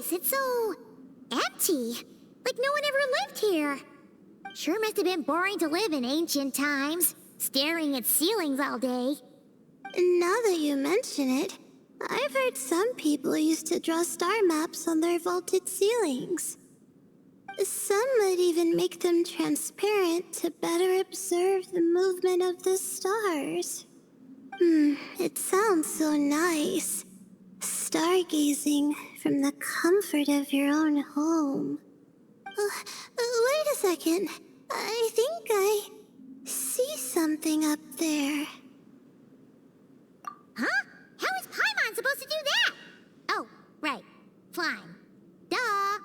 place. It's so empty. Like no one ever lived here. Sure must have been boring to live in ancient times, staring at ceilings all day. Now that you mention it, I've heard some people used to draw star maps on their vaulted ceilings. Some would even make them transparent to better observe the movement of the stars. It sounds so nice. Stargazing from the comfort of your own home. Wait a second. I think I see something up there. Huh? How is Paimon supposed to do that? Oh, right. Flying. Duh.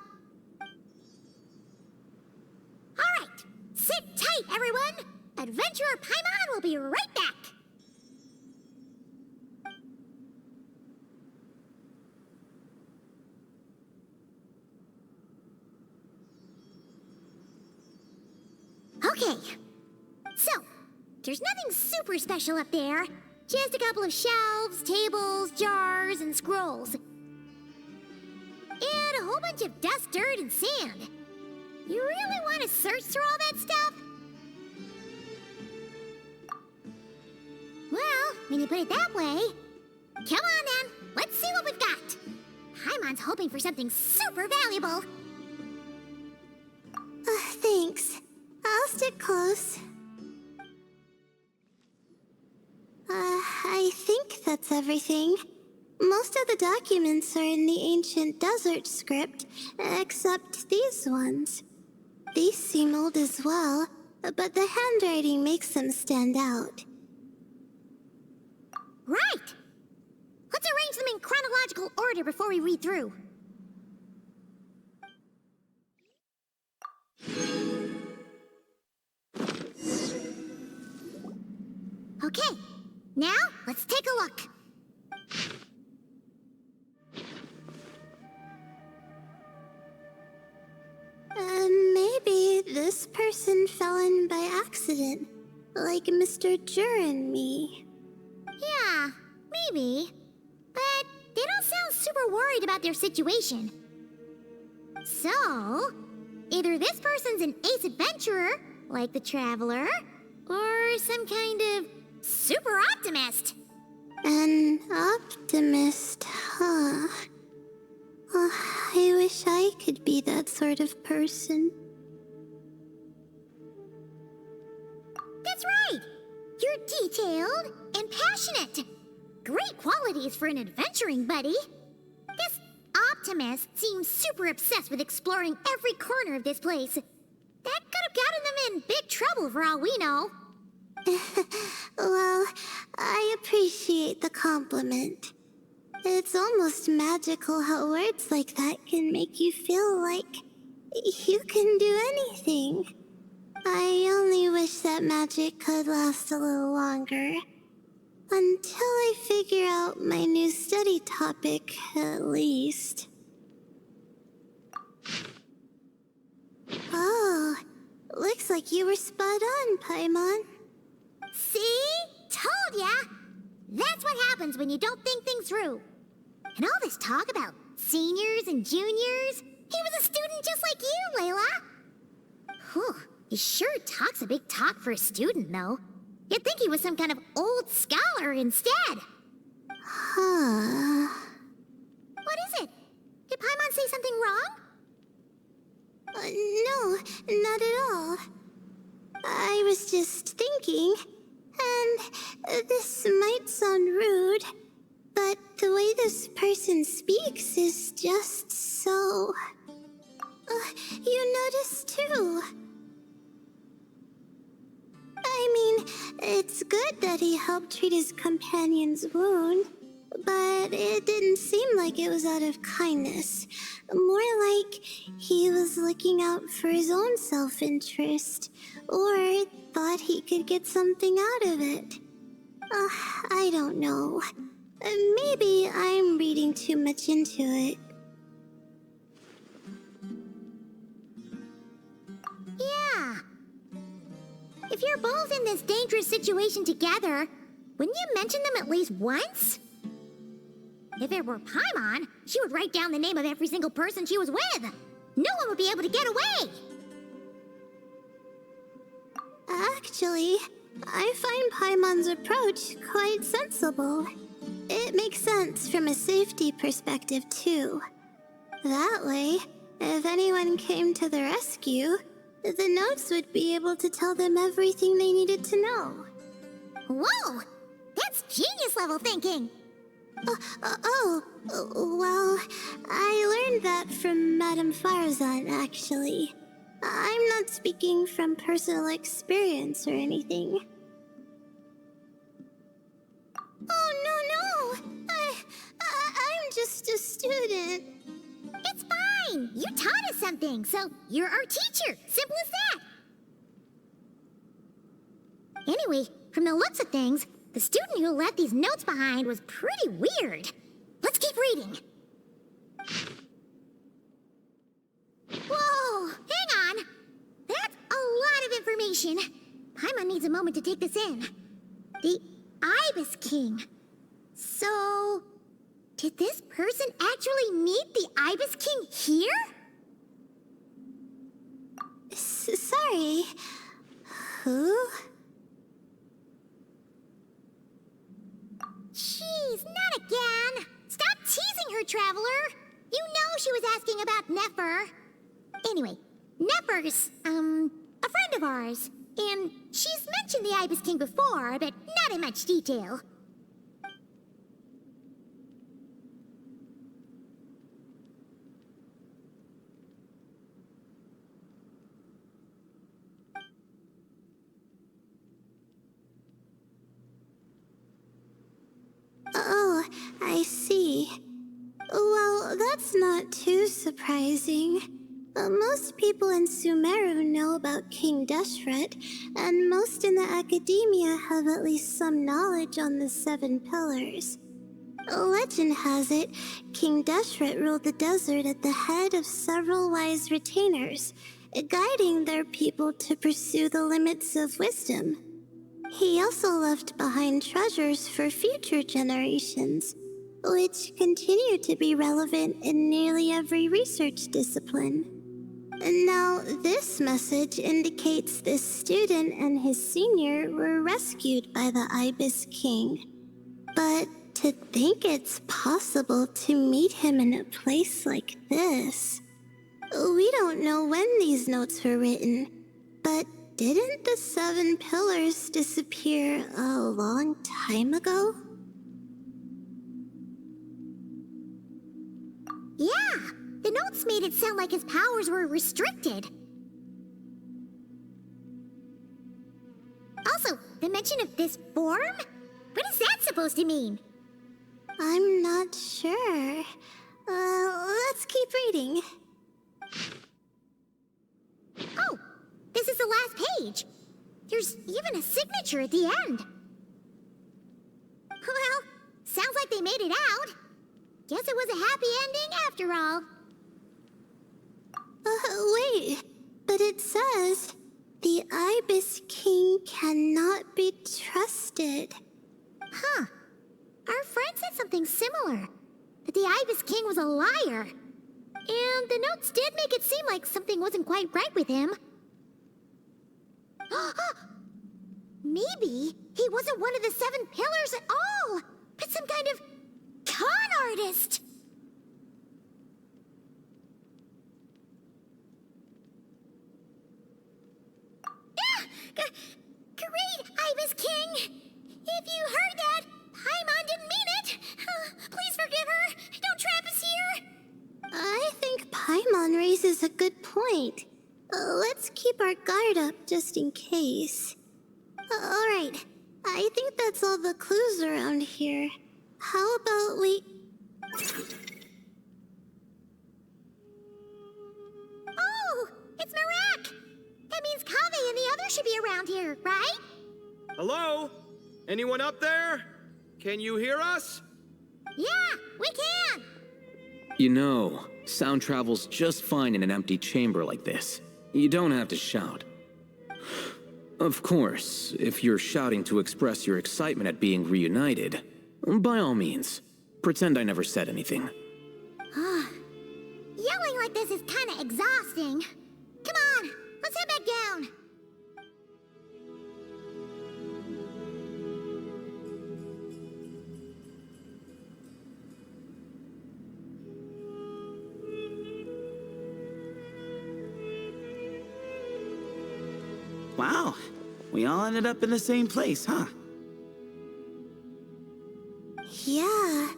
Alright. Sit tight, everyone. Adventurer Paimon will be right back. Okay. So, there's nothing super special up there. Just a couple of shelves, tables, jars, and scrolls. And a whole bunch of dust, dirt, and sand. You really want to search through all that stuff? Well, when you put it that way... Come on then, let's see what we've got. Paimon's hoping for something super valuable. Thanks. I'll stick close. I think that's everything. Most of the documents are in the ancient desert script, except these ones. These seem old as well, but the handwriting makes them stand out. Right! Let's arrange them in chronological order before we read through. Okay, now let's take a look. Maybe this person fell in by accident, like Mr. Jur and me. Yeah, maybe. But they don't sound super worried about their situation. So, either this person's an ace adventurer, like the Traveler, or some kind of super optimist. An optimist, huh? Oh, I wish I could be that sort of person. That's right! You're detailed and passionate. Great qualities for an adventuring buddy. This optimist seems super obsessed with exploring every corner of this place. That could have gotten them in big trouble for all we know. Well, I appreciate the compliment. It's almost magical how words like that can make you feel like you can do anything. I only wish that magic could last a little longer. Until I figure out my new study topic, at least. Oh, looks like you were spot on, Paimon. See? Told ya! That's what happens when you don't think things through. And all this talk about seniors and juniors, he was a student just like you, Layla. Whew, he sure talks a big talk for a student, though. You'd think he was some kind of old scholar instead. Huh. What is it? Did Paimon say something wrong? No, not at all. I was just thinking, and this might sound rude, but the way this person speaks is just so... you noticed too. I mean, it's good that he helped treat his companion's wound, but it didn't seem like it was out of kindness. More like he was looking out for his own self-interest, or thought he could get something out of it. I don't know. Maybe I'm reading too much into it. Yeah. If you're both in this dangerous situation together, wouldn't you mention them at least once? If it were Paimon, she would write down the name of every single person she was with. No one would be able to get away. Actually, I find Paimon's approach quite sensible. It makes sense from a safety perspective, too. That way, if anyone came to the rescue, the notes would be able to tell them everything they needed to know. Whoa! That's genius-level thinking! Well, I learned that from Madame Farzan, actually. I'm not speaking from personal experience or anything. Oh, no! I'm just a student. It's fine! You taught us something, so you're our teacher. Simple as that. Anyway, from the looks of things, the student who left these notes behind was pretty weird. Let's keep reading. Whoa! Hang on! That's a lot of information. Paimon needs a moment to take this in. The Ibis King. So, did this person actually meet the Ibis King here? Sorry. Who? Jeez, not again! Stop teasing her, Traveler! You know she was asking about Nefer. Anyway, Nefer's, a friend of ours. And she's mentioned the Ibis King before, but not in much detail. Oh, I see. Well, that's not too surprising. Most people in Sumeru know about King Deshret, and most in the academia have at least some knowledge on the Seven Pillars. Legend has it, King Deshret ruled the desert at the head of several wise retainers, guiding their people to pursue the limits of wisdom. He also left behind treasures for future generations, which continue to be relevant in nearly every research discipline. Now, this message indicates this student and his senior were rescued by the Ibis King. But to think it's possible to meet him in a place like this... We don't know when these notes were written, but didn't the Seven Pillars disappear a long time ago? Yeah, the notes made it sound like his powers were restricted. Also, the mention of this form? What is that supposed to mean? I'm not sure. Let's keep reading. Oh, this is the last page. There's even a signature at the end. Well, sounds like they made it out. Guess it was a happy ending after all. Wait, but it says, the Ibis King cannot be trusted. Huh. Our friend said something similar. That the Ibis King was a liar. And the notes did make it seem like something wasn't quite right with him. Maybe he wasn't one of the Seven Pillars at all, but some kind of con artist. Great, Ibis King! If you heard that, Paimon didn't mean it. Please forgive her. Don't trap us here. I think Paimon raises a good point. Let's keep our guard up just in case. Alright, I think that's all the clues around here. How about we... Oh, it's Marak! That means Kaveh and the others should be around here, right? Hello? Anyone up there? Can you hear us? Yeah, we can! You know, sound travels just fine in an empty chamber like this. You don't have to shout. Of course, if you're shouting to express your excitement at being reunited, by all means. Pretend I never said anything. Yelling like this is kind of exhausting. Come on, let's head back down. Wow, we all ended up in the same place, huh? Yeah,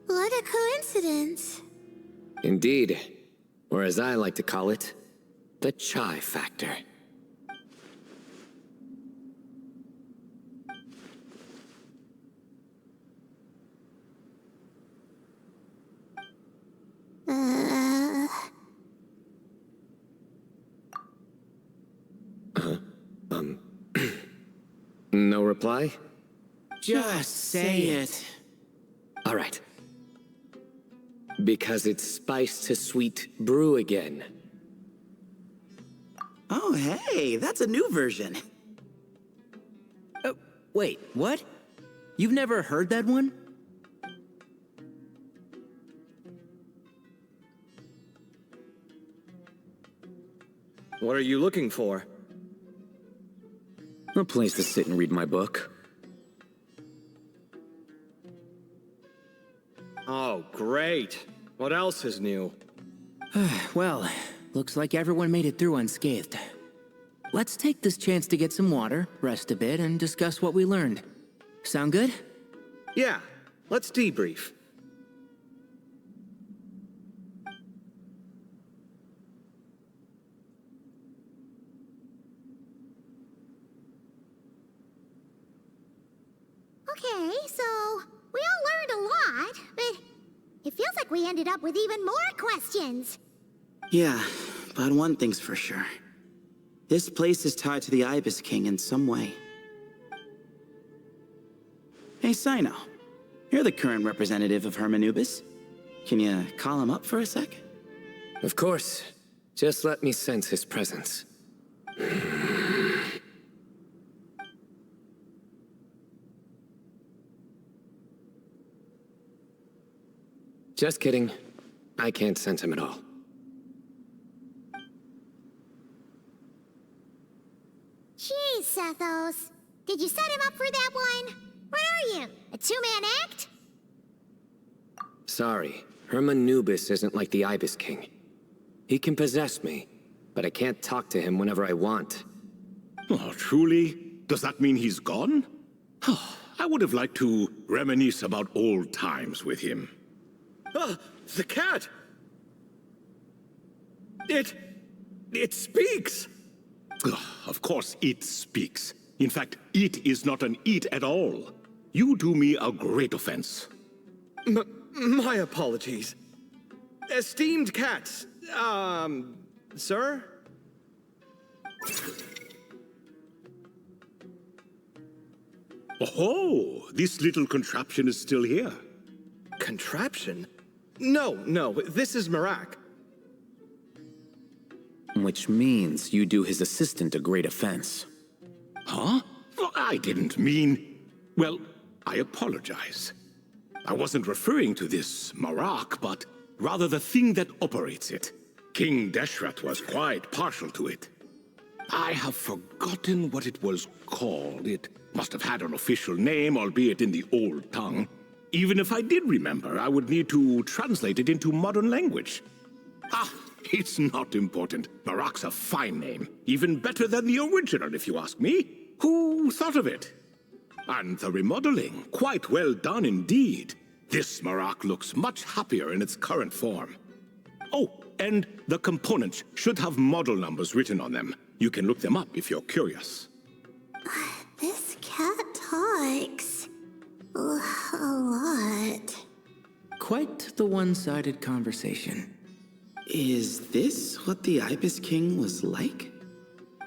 what a coincidence. Indeed. Or as I like to call it, the chai factor. Uh, No reply? Just say it. All right. Because it's spice to sweet brew again. Oh, hey, that's a new version. Wait, what? You've never heard that one? What are you looking for? A place to sit and read my book. Oh, great. What else is new? Well, looks like everyone made it through unscathed. Let's take this chance to get some water, rest a bit, and discuss what we learned. Sound good? Yeah, let's debrief. Okay, so we all learned a lot, but it feels like we ended up with even more questions. Yeah, but one thing's for sure. This place is tied to the Ibis King in some way. Hey, Sino. You're the current representative of Hermanubis. Can you call him up for a sec? Of course. Just let me sense his presence. Just kidding. I can't sense him at all. Jeez, Sethos. Did you set him up for that one? What are you, a two-man act? Sorry, Hermanubis isn't like the Ibis King. He can possess me, but I can't talk to him whenever I want. Oh, truly? Does that mean he's gone? Oh, I would have liked to reminisce about old times with him. Ah, the cat! It speaks! Ugh, of course it speaks. In fact, it is not an it at all. You do me a great offense. My apologies. Esteemed cats, sir? Oh, this little contraption is still here. Contraption? No, this is Marak. Which means you do his assistant a great offense. Huh? Well, I didn't mean... Well, I apologize. I wasn't referring to this Marak, but rather the thing that operates it. King Deshret was quite partial to it. I have forgotten what it was called. It must have had an official name, albeit in the old tongue. Even if I did remember, I would need to translate it into modern language. Ah, it's not important. Marak's a fine name. Even better than the original, if you ask me. Who thought of it? And the remodeling, quite well done indeed. This Marak looks much happier in its current form. Oh, and the components should have model numbers written on them. You can look them up if you're curious. This cat talks a lot. Quite the one-sided conversation. Is this what the Ibis King was like?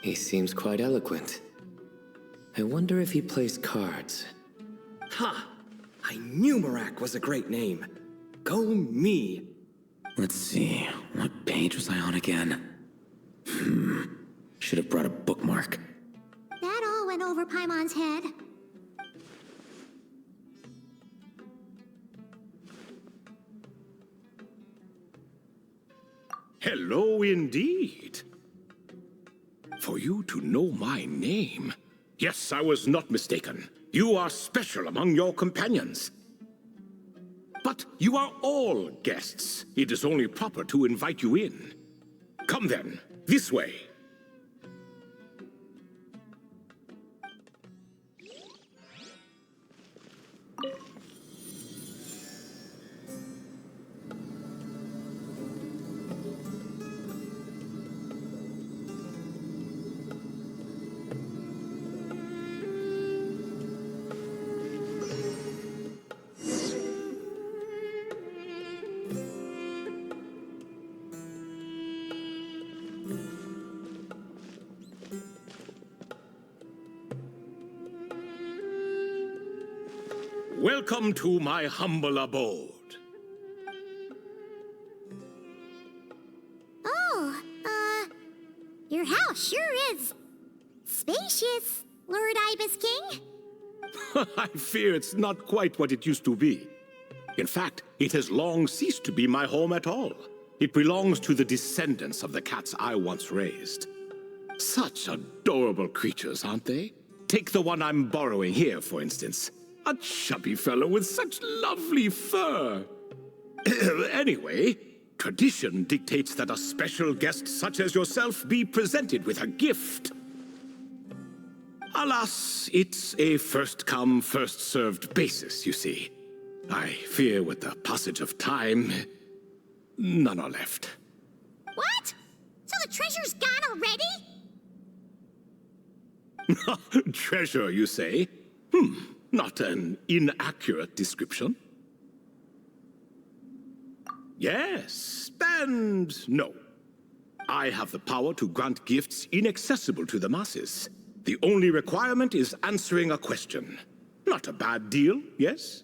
He seems quite eloquent. I wonder if he plays cards. Ha! I knew Marak was a great name. Go me. Let's see, what page was I on again? Should have brought a bookmark. That all went over Paimon's head. hello indeed. For you to know my name. Yes, I was not mistaken. You are special among your companions. But you are all guests. It is only proper to invite you in. Come then, this way. Welcome to my humble abode. Oh, your house sure is spacious, Lord Ibis King. I fear it's not quite what it used to be. In fact, it has long ceased to be my home at all. It belongs to the descendants of the cats I once raised. Such adorable creatures, aren't they? Take the one I'm borrowing here, for instance. A chubby fellow with such lovely fur. Anyway, tradition dictates that a special guest such as yourself be presented with a gift. Alas, it's a first-come, first-served basis, you see. I fear with the passage of time, none are left. What? So the treasure's gone already? Treasure, you say? Not an inaccurate description. Yes, and no. I have the power to grant gifts inaccessible to the masses. The only requirement is answering a question. Not a bad deal, yes?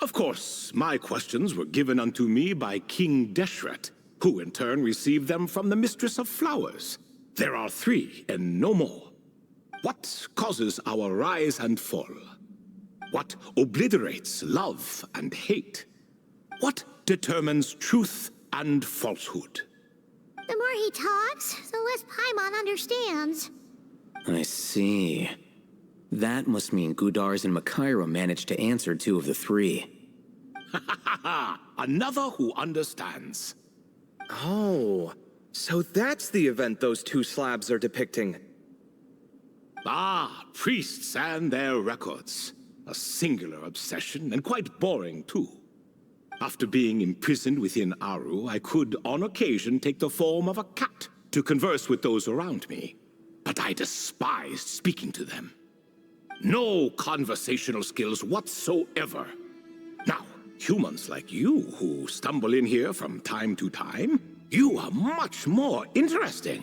Of course, my questions were given unto me by King Deshret, who in turn received them from the Mistress of Flowers. There are 3, and no more. What causes our rise and fall? What obliterates love and hate? What determines truth and falsehood? The more he talks, the less Paimon understands. I see. That must mean Gudars and Makaira managed to answer 2 of the 3. Another who understands. Oh, so that's the event those 2 slabs are depicting. Ah, priests and their records. A singular obsession, and quite boring, too. After being imprisoned within Aru, I could, on occasion, take the form of a cat to converse with those around me. But I despised speaking to them. No conversational skills whatsoever. Now, humans like you who stumble in here from time to time, you are much more interesting.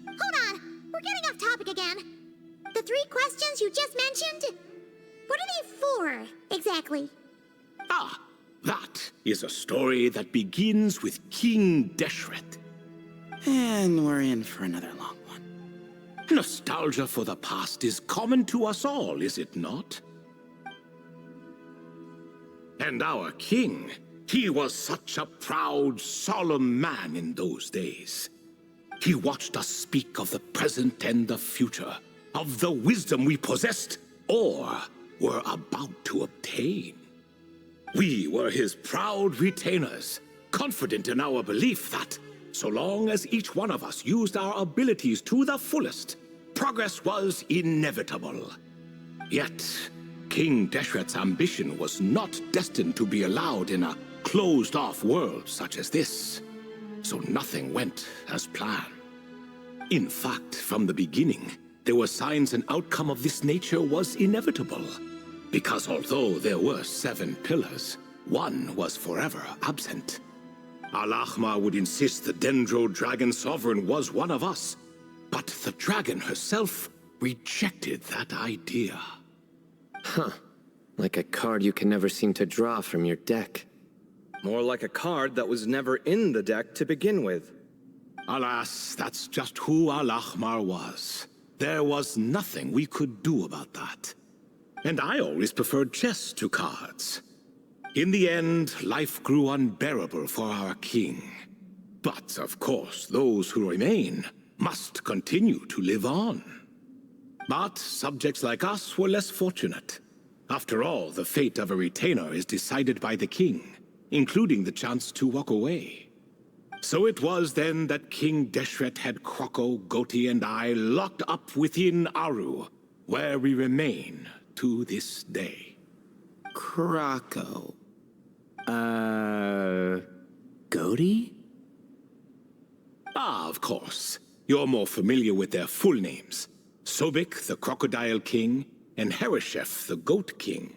Hold on, we're getting off topic again. The 3 questions you just mentioned? What are they for, exactly? Ah, that is a story that begins with King Deshret. And we're in for another long one. Nostalgia for the past is common to us all, is it not? And our king, he was such a proud, solemn man in those days. He watched us speak of the present and the future, of the wisdom we possessed, or were about to obtain. We were his proud retainers, confident in our belief that, so long as each one of us used our abilities to the fullest, progress was inevitable. Yet, King Deshret's ambition was not destined to be allowed in a closed-off world such as this, so nothing went as planned. In fact, from the beginning, there were signs an outcome of this nature was inevitable. Because although there were 7 pillars, one was forever absent. Al-Ahmar would insist the Dendro Dragon Sovereign was one of us, but the dragon herself rejected that idea. Huh. Like a card you can never seem to draw from your deck. More like a card that was never in the deck to begin with. Alas, that's just who Al-Ahmar was. There was nothing we could do about that. And I always preferred chess to cards. In the end, life grew unbearable for our king. But of course, those who remain must continue to live on. But subjects like us were less fortunate. After all, the fate of a retainer is decided by the king, including the chance to walk away. So it was then that King Deshret had Kroko, Goti, and I locked up within Aru, where we remain to this day. Krako. Goti? Ah, of course. You're more familiar with their full names. Sobek, the Crocodile King, and Hereshef, the Goat King.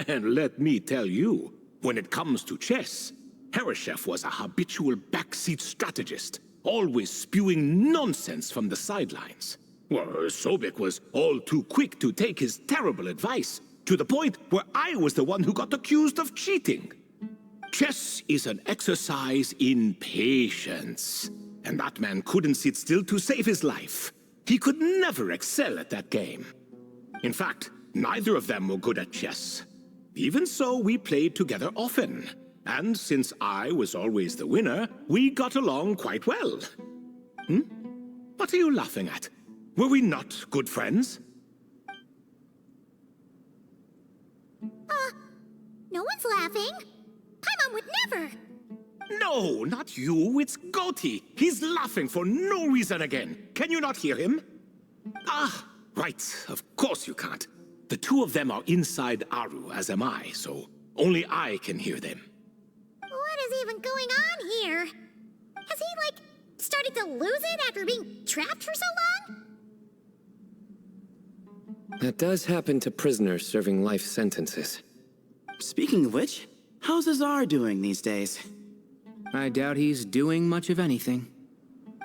And let me tell you, when it comes to chess, Hereshef was a habitual backseat strategist, always spewing nonsense from the sidelines. Well, Sobek was all too quick to take his terrible advice, to the point where I was the one who got accused of cheating. Chess is an exercise in patience, and that man couldn't sit still to save his life. He could never excel at that game. In fact, neither of them were good at chess. Even so, we played together often, and since I was always the winner, we got along quite well. What are you laughing at? Were we not good friends? No one's laughing. Paimon would never. No, not you. It's Goti. He's laughing for no reason again. Can you not hear him? Ah, right. Of course you can't. The two of them are inside Aru, as am I, so only I can hear them. What is even going on here? Has he, started to lose it after being trapped for so long? That does happen to prisoners serving life sentences. Speaking of which, how's Azar doing these days? I doubt he's doing much of anything.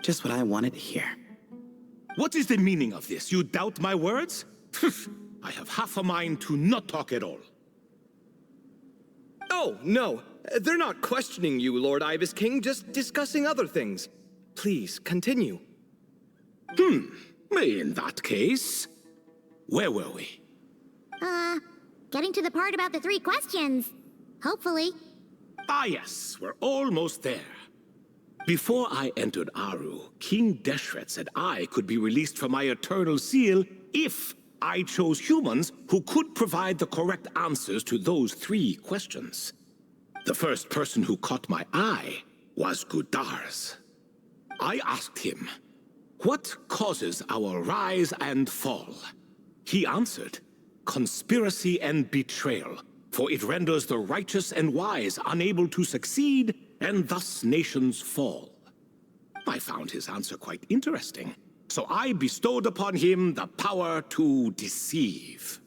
Just what I wanted to hear. What is the meaning of this? You doubt my words? I have half a mind to not talk at all. Oh, no. They're not questioning you, Lord Ibis King, just discussing other things. Please, continue. In that case, where were we? Getting to the part about the 3 questions. Hopefully. Ah, yes, we're almost there. Before I entered Aru, King Deshret said I could be released from my eternal seal if I chose humans who could provide the correct answers to those 3 questions. The first person who caught my eye was Gudars. I asked him, "What causes our rise and fall?" He answered, "Conspiracy and betrayal, for it renders the righteous and wise unable to succeed, and thus nations fall." I found his answer quite interesting, so I bestowed upon him the power to deceive.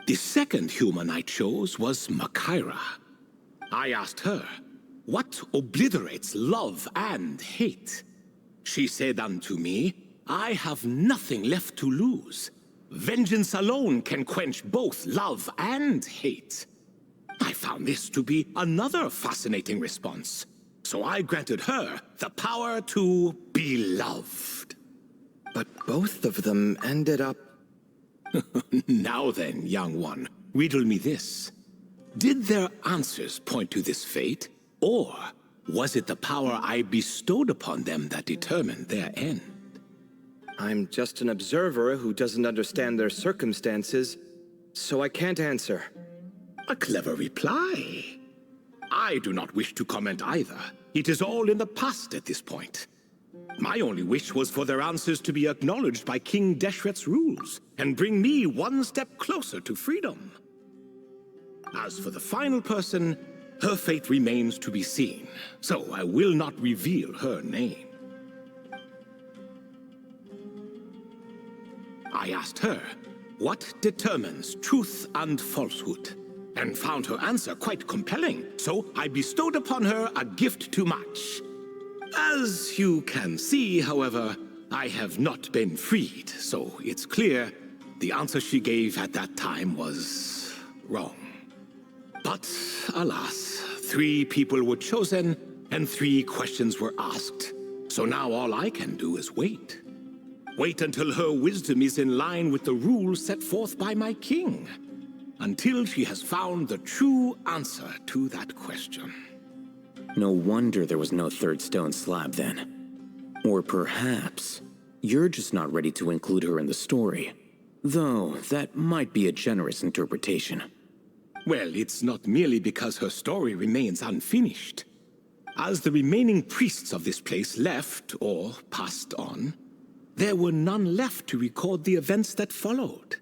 The second human I chose was Makaira. I asked her, "What obliterates love and hate?" She said unto me, "I have nothing left to lose. Vengeance alone can quench both love and hate." I found this to be another fascinating response, so I granted her the power to be loved. But both of them ended up... Now then, young one, riddle me this. Did their answers point to this fate, or was it the power I bestowed upon them that determined their end? I'm just an observer who doesn't understand their circumstances, so I can't answer. A clever reply. I do not wish to comment either. It is all in the past at this point. My only wish was for their answers to be acknowledged by King Deshret's rules, and bring me one step closer to freedom. As for the final person, her fate remains to be seen, so I will not reveal her name. I asked her, "What determines truth and falsehood?" and found her answer quite compelling, so I bestowed upon her a gift to match. As you can see, however, I have not been freed, so it's clear the answer she gave at that time was wrong. But alas, 3 people were chosen and 3 questions were asked, so now all I can do is wait. Wait until her wisdom is in line with the rules set forth by my king. Until she has found the true answer to that question. No wonder there was no third stone slab then. Or perhaps you're just not ready to include her in the story. Though, that might be a generous interpretation. Well, it's not merely because her story remains unfinished. As the remaining priests of this place left, or passed on, there were none left to record the events that followed.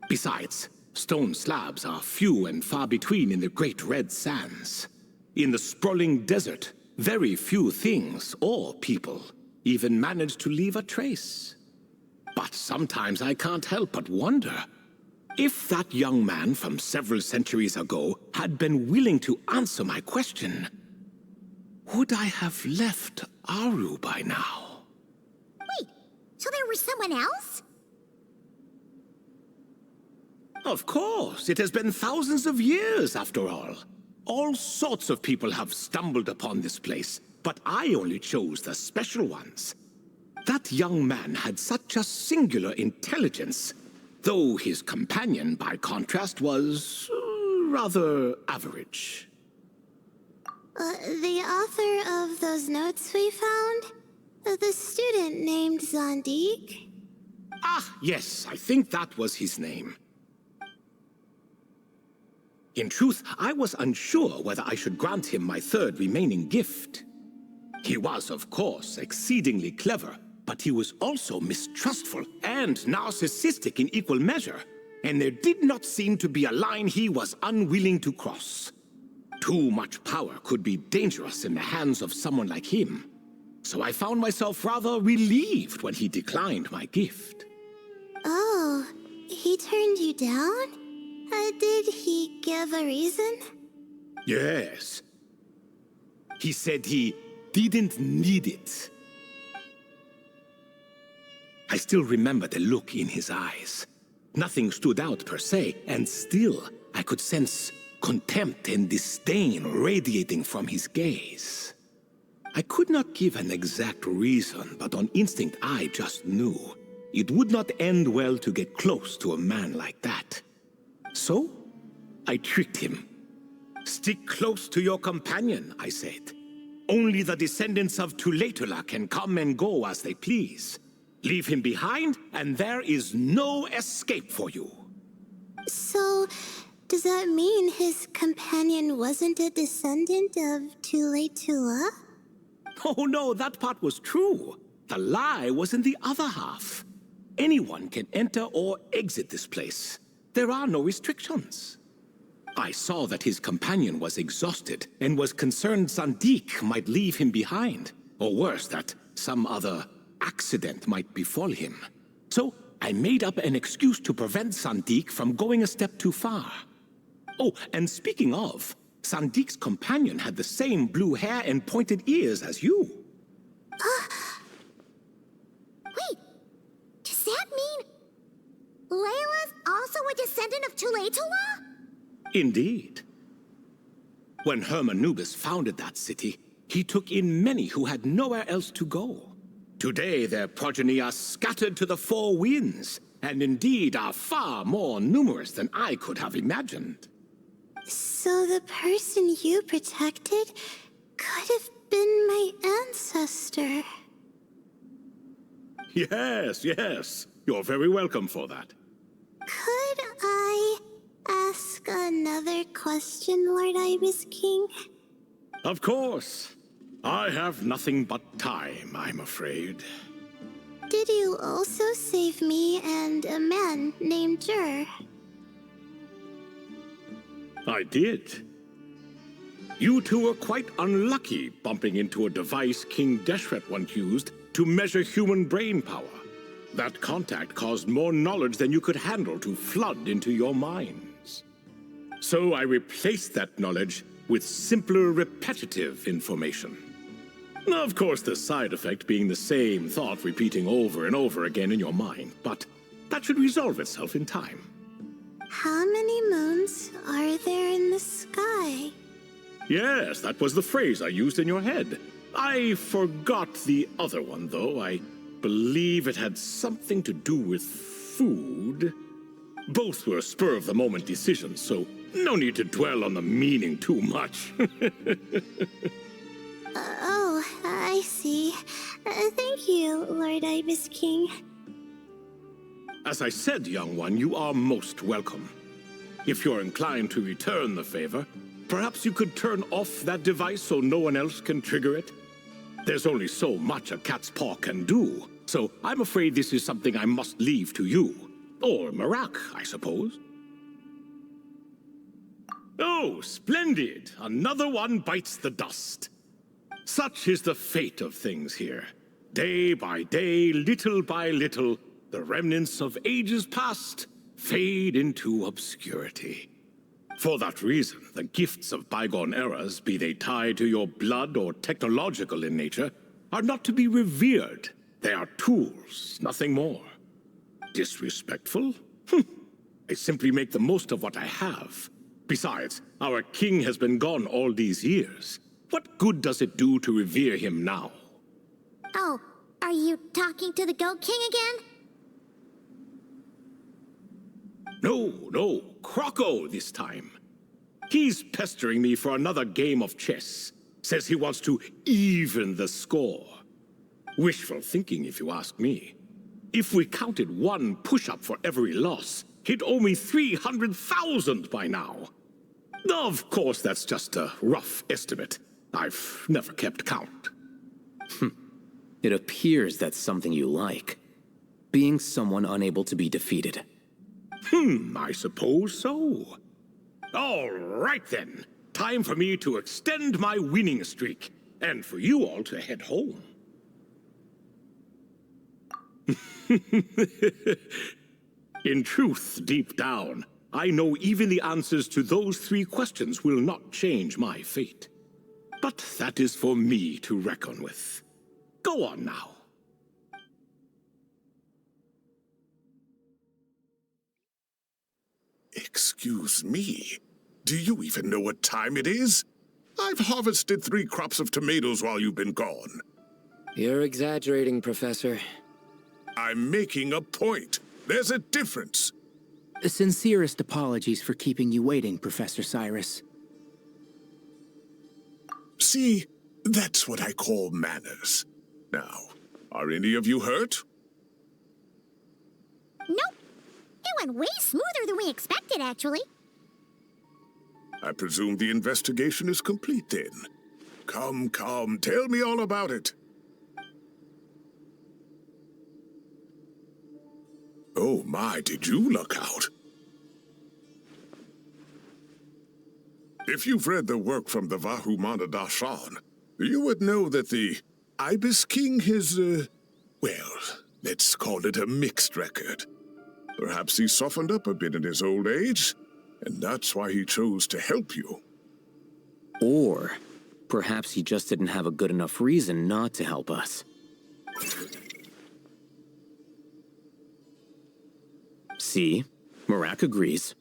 Besides, stone slabs are few and far between in the Great Red Sands. In the sprawling desert, very few things or people even manage to leave a trace. But sometimes I can't help but wonder, if that young man from several centuries ago had been willing to answer my question, would I have left Aru by now? Wait, so there was someone else? Of course, it has been thousands of years after all. All sorts of people have stumbled upon this place, but I only chose the special ones. That young man had such a singular intelligence, though his companion, by contrast, was rather average. The author of those notes we found? The student named Zandik? Ah, yes, I think that was his name. In truth, I was unsure whether I should grant him my third remaining gift. He was, of course, exceedingly clever, but he was also mistrustful and narcissistic in equal measure, and there did not seem to be a line he was unwilling to cross. Too much power could be dangerous in the hands of someone like him, so I found myself rather relieved when he declined my gift. Oh, he turned you down? Did he give a reason? Yes. He said he didn't need it. I still remember the look in his eyes. Nothing stood out per se, and still I could sense contempt and disdain radiating from his gaze. I could not give an exact reason, but on instinct I just knew it would not end well to get close to a man like that. So, I tricked him. Stick close to your companion, I said. Only the descendants of Tulatula can come and go as they please. Leave him behind, and there is no escape for you. So, does that mean his companion wasn't a descendant of Tulatula? Oh no, that part was true. The lie was in the other half. Anyone can enter or exit this place. There are no restrictions. I saw that his companion was exhausted and was concerned Zandik might leave him behind, or worse, that some other accident might befall him. So I made up an excuse to prevent Zandik from going a step too far. Oh, and speaking of, Sandik's companion had the same blue hair and pointed ears as you. Wait, does that mean Layla's also a descendant of Tulatula? Indeed. When Herman Nubis founded that city, he took in many who had nowhere else to go. Today, their progeny are scattered to the four winds, and indeed are far more numerous than I could have imagined. So the person you protected could have been my ancestor. Yes, yes. You're very welcome for that. Could I ask another question, Lord Ibis King? Of course. I have nothing but time, I'm afraid. Did you also save me and a man named Jur? I did. You two were quite unlucky bumping into a device King Deshret once used to measure human brain power. That contact caused more knowledge than you could handle to flood into your minds. So I replaced that knowledge with simpler, repetitive information. Of course, the side effect being the same thought repeating over and over again in your mind, but that should resolve itself in time. How many moons are there in the sky? Yes, that was the phrase I used in your head. I forgot the other one, though. I believe it had something to do with food. Both were spur-of-the-moment decisions, so no need to dwell on the meaning too much. Thank you, Lord Ibis King. As I said, young one, you are most welcome. If you're inclined to return the favor, perhaps you could turn off that device so no one else can trigger it? There's only so much a cat's paw can do, so I'm afraid this is something I must leave to you. Or Marak, I suppose. Oh, splendid! Another one bites the dust. Such is the fate of things here. Day by day, little by little, the remnants of ages past fade into obscurity. For that reason, the gifts of bygone eras, be they tied to your blood or technological in nature, are not to be revered. They are tools, nothing more. Disrespectful? I simply make the most of what I have. Besides, our king has been gone all these years. What good does it do to revere him now? Oh, are you talking to the Goat King again? No, Croco this time. He's pestering me for another game of chess. Says he wants to even the score. Wishful thinking, if you ask me. If we counted one push-up for every loss, he'd owe me 300,000 by now. Of course, that's just a rough estimate. I've never kept count. It appears that's something you like. Being someone unable to be defeated. I suppose so. All right then. Time for me to extend my winning streak, and for you all to head home. In truth, deep down, I know even the answers to those 3 questions will not change my fate. But that is for me to reckon with. Go on now. Excuse me, do you even know what time it is? I've harvested 3 crops of tomatoes while you've been gone. You're exaggerating, Professor. I'm making a point. There's a difference. Sincerest apologies for keeping you waiting, Professor Cyrus. See, that's what I call manners. Now, are any of you hurt? Nope. It went way smoother than we expected, actually. I presume the investigation is complete then. Come, tell me all about it. Oh my, did you look out? If you've read the work from the Vahumana Dashan, you would know that the Ibis King has, well, let's call it a mixed record. Perhaps he softened up a bit in his old age, and that's why he chose to help you. Or perhaps he just didn't have a good enough reason not to help us. See? Marak agrees.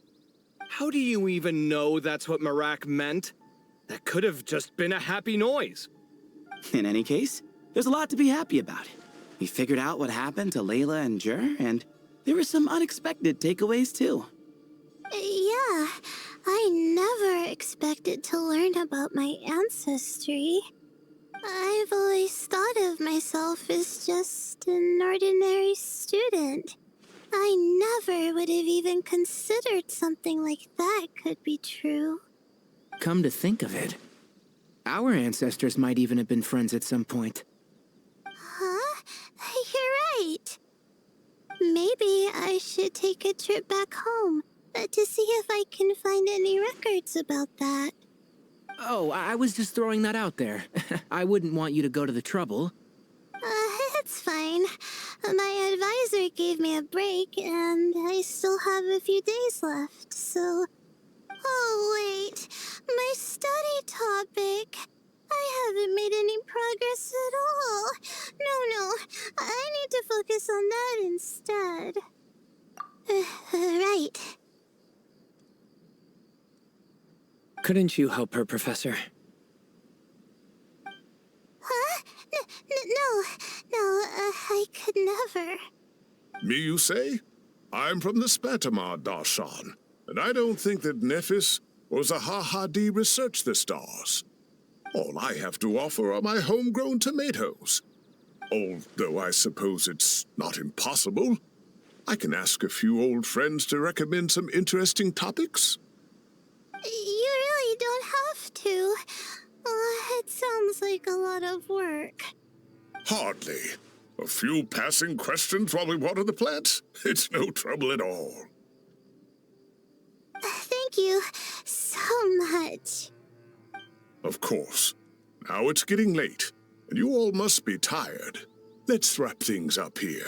How do you even know that's what Marak meant? That could have just been a happy noise. In any case, there's a lot to be happy about. We figured out what happened to Layla and Jur, and there were some unexpected takeaways too. Yeah, I never expected to learn about my ancestry. I've always thought of myself as just an ordinary student. I never would have even considered something like that could be true. Come to think of it, our ancestors might even have been friends at some point. Huh? You're right. Maybe I should take a trip back home to see if I can find any records about that. Oh, I was just throwing that out there. I wouldn't want you to go to the trouble. It's fine. My advisor gave me a break, and I still have a few days left, so... Oh, wait. My study topic. I haven't made any progress at all. No. I need to focus on that instead. Right. Couldn't you help her, Professor? Huh? No, I could never. Me, you say? I'm from the Spatamar Darshan, and I don't think that Nephis or Zahahadi researched the stars. All I have to offer are my homegrown tomatoes. Although I suppose it's not impossible. I can ask a few old friends to recommend some interesting topics. You really don't have to. It sounds like a lot of work. Hardly. A few passing questions while we water the plants? It's no trouble at all. Thank you so much. Of course. Now it's getting late, and you all must be tired. Let's wrap things up here.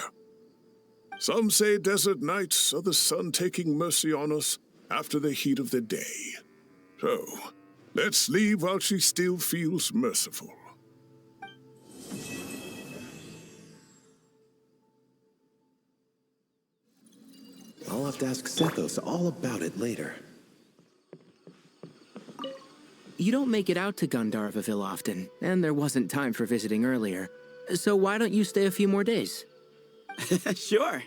Some say desert nights are the sun taking mercy on us after the heat of the day. So, let's leave while she still feels merciful. I'll have to ask Sethos all about it later. You don't make it out to Gandharvaville often, and there wasn't time for visiting earlier. So why don't you stay a few more days? Sure.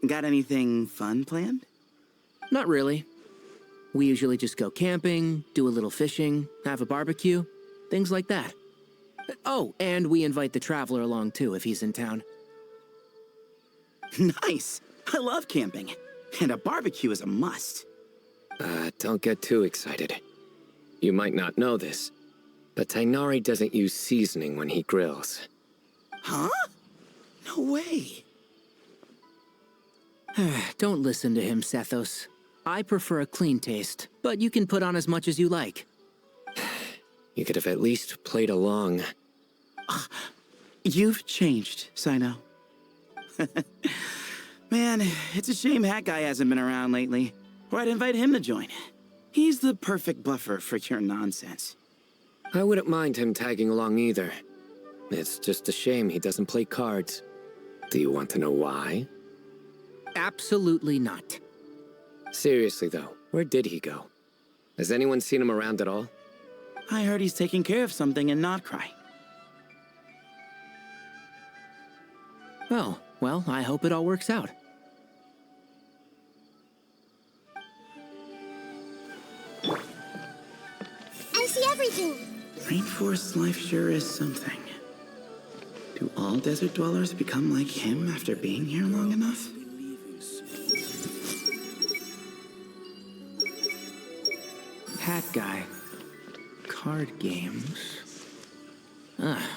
Got anything fun planned? Not really. We usually just go camping, do a little fishing, have a barbecue, things like that. Oh, and we invite the Traveler along too if he's in town. Nice. I love camping. And a barbecue is a must. Don't get too excited. You might not know this, but Tainari doesn't use seasoning when he grills. Huh? No way. Don't listen to him, Sethos. I prefer a clean taste, but you can put on as much as you like. You could have at least played along. You've changed, Sino. Man, it's a shame Hat Guy hasn't been around lately, or I'd invite him to join. He's the perfect buffer for your nonsense. I wouldn't mind him tagging along either. It's just a shame he doesn't play cards. Do you want to know why? Absolutely not. Seriously though, where did he go? Has anyone seen him around at all? I heard he's taking care of something in Notcry. Oh, well, I hope it all works out. I see everything. Rainforest life sure is something. Do all desert dwellers become like him after being here long enough? Hat Guy. Card games.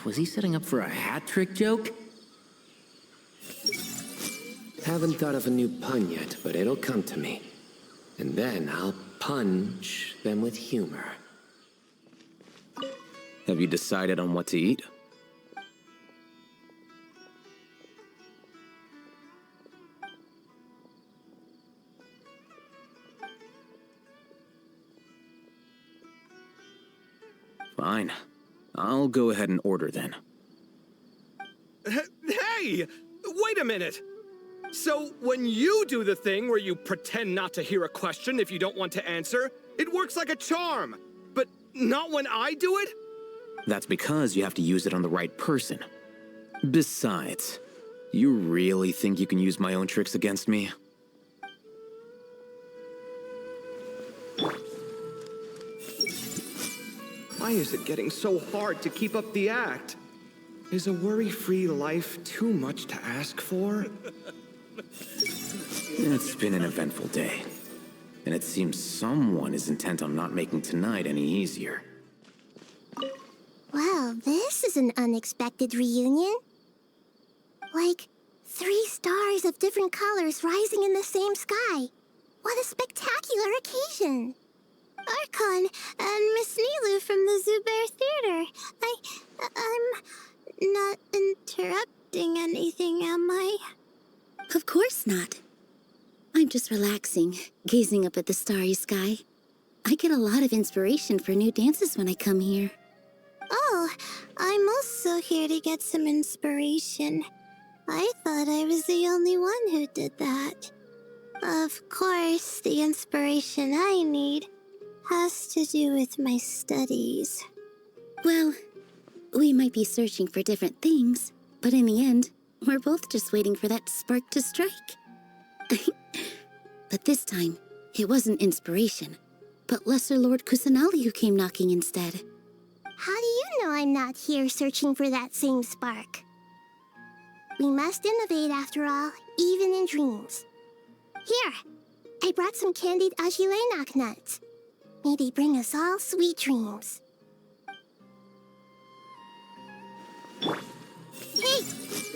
Was he setting up for a hat trick joke? Haven't thought of a new pun yet, but it'll come to me. And then I'll punch them with humor. Have you decided on what to eat? Fine. I'll go ahead and order then. Hey! Wait a minute! So, when you do the thing where you pretend not to hear a question if you don't want to answer, it works like a charm. But not when I do it? That's because you have to use it on the right person. Besides, you really think you can use my own tricks against me? Why is it getting so hard to keep up the act? Is a worry-free life too much to ask for? It's been an eventful day, and it seems someone is intent on not making tonight any easier. Well, this is an unexpected reunion. Like, 3 stars of different colors rising in the same sky. What a spectacular occasion! Archon and Miss Nilu from the Zubair Theater. I'm not interrupting anything, am I? Of course not. I'm just relaxing, gazing up at the starry sky. I get a lot of inspiration for new dances when I come here. Oh, I'm also here to get some inspiration. I thought I was the only one who did that. Of course, the inspiration I need has to do with my studies. Well, we might be searching for different things, but in the end, we're both just waiting for that spark to strike. But this time, it wasn't inspiration, but Lesser Lord Kusanali who came knocking instead. How do you know I'm not here searching for that same spark? We must innovate after all, even in dreams. Here, I brought some candied ajilenak nuts. May they bring us all sweet dreams. Hey,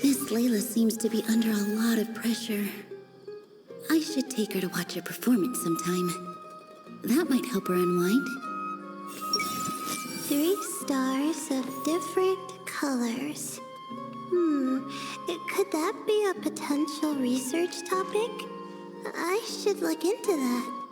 Miss Layla seems to be under a lot of pressure. I should take her to watch a performance sometime. That might help her unwind. 3 stars of different colors. Could that be a potential research topic? I should look into that.